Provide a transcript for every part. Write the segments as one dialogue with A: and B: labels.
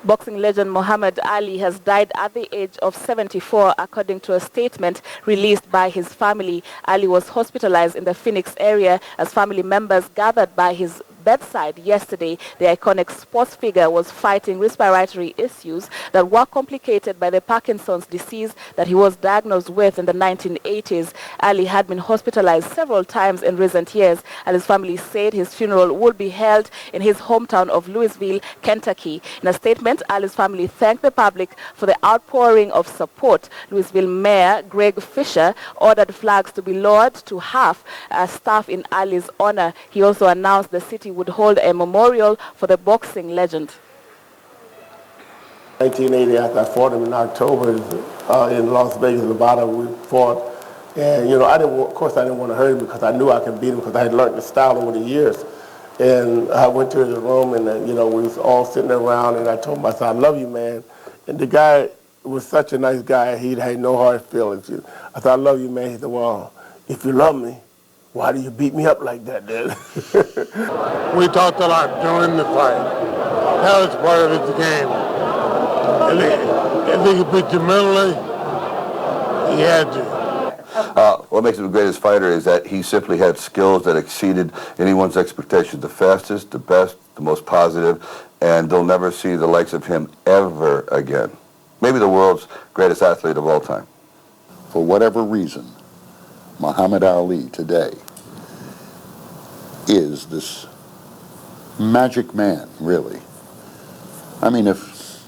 A: Boxing legend Muhammad Ali has died at the age of 74, according to a statement released by his family. Ali was hospitalized in the Phoenix area as family members gathered by his bedside yesterday. The iconic sports figure was fighting respiratory issues that were complicated by the Parkinson's disease that he was diagnosed with in the 1980s. Ali had been hospitalized several times in recent years, and his family said his funeral would be held in his hometown of Louisville, Kentucky. In a statement, Ali's family thanked the public for the outpouring of support. Louisville Mayor Greg Fischer ordered flags to be lowered to half staff in Ali's honor. He also announced the city would hold a memorial for the boxing legend.
B: 1980, after I fought him in October in Las Vegas, Nevada, we fought. And, you know, of course I didn't want to hurt him because I knew I could beat him because I had learned the style over the years. And I went to his room and, you know, we was all sitting around and I told him, I said, I love you, man. And the guy was such a nice guy. He had no hard feelings. I said, I love you, man. He said, well, if you love me, why do you beat me up like that, Dad?
C: We talked a lot during the fight. That was part of the game. If he could beat you mentally, he had to.
D: What makes him the greatest fighter is that he simply had skills that exceeded anyone's expectations. The fastest, the best, the most positive, and they'll never see the likes of him ever again. Maybe the world's greatest athlete of all time.
E: For whatever reason, Muhammad Ali today is this magic man, really. I mean, if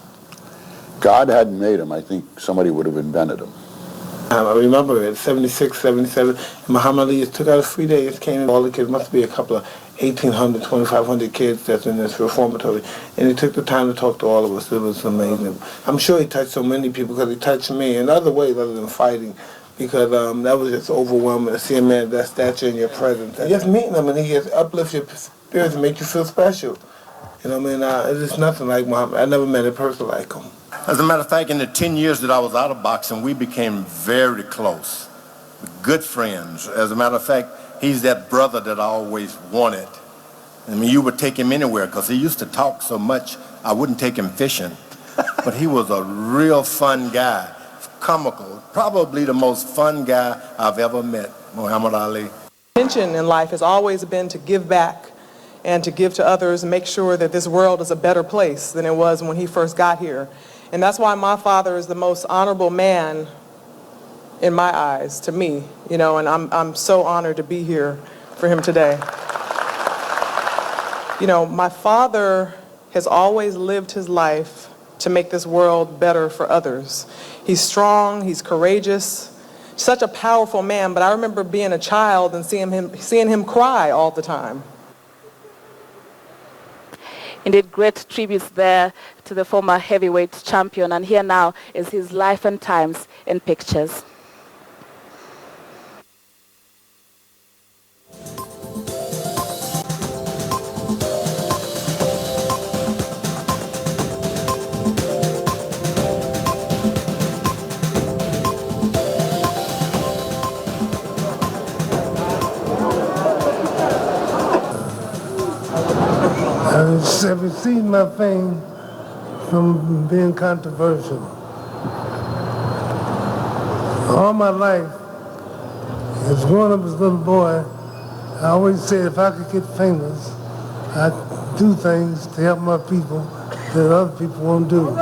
E: God hadn't made him, I think somebody would have invented him.
B: I remember at 76, 77, Muhammad Ali took out a free day. It came in, all the kids, must be a couple of 1,800, 2,500 kids that's in this reformatory. And he took the time to talk to all of us. It was amazing. I'm sure he touched so many people because he touched me in other ways other than fighting. Because that was just overwhelming to see a man of that stature in your presence. And just meeting him and he just uplifts your spirits and make you feel special. You know what I mean? It's just nothing like Muhammad. I never met a person like him.
F: As a matter of fact, in the 10 years that I was out of boxing, we became very close. Good friends. As a matter of fact, he's that brother that I always wanted. I mean, you would take him anywhere because he used to talk so much, I wouldn't take him fishing. But he was a real fun guy. Comical, probably the most fun guy I've ever met, Muhammad Ali.
G: Intention in life has always been to give back and to give to others and make sure that this world is a better place than it was when he first got here. And that's why my father is the most honorable man in my eyes, to me, you know, and I'm so honored to be here for him today. You know, my father has always lived his life to make this world better for others. He's strong, he's courageous, such a powerful man, but I remember being a child and seeing him cry all the time.
A: Indeed, great tributes there to the former heavyweight champion, and here now is his life and times in pictures.
H: I've received my fame from being controversial. All my life, as growing up as a little boy, I always said if I could get famous, I'd do things to help my people that other people won't do.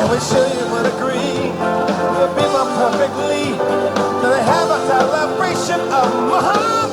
I: We sure you would agree, we'll be perfectly to have a celebration of Muhammad.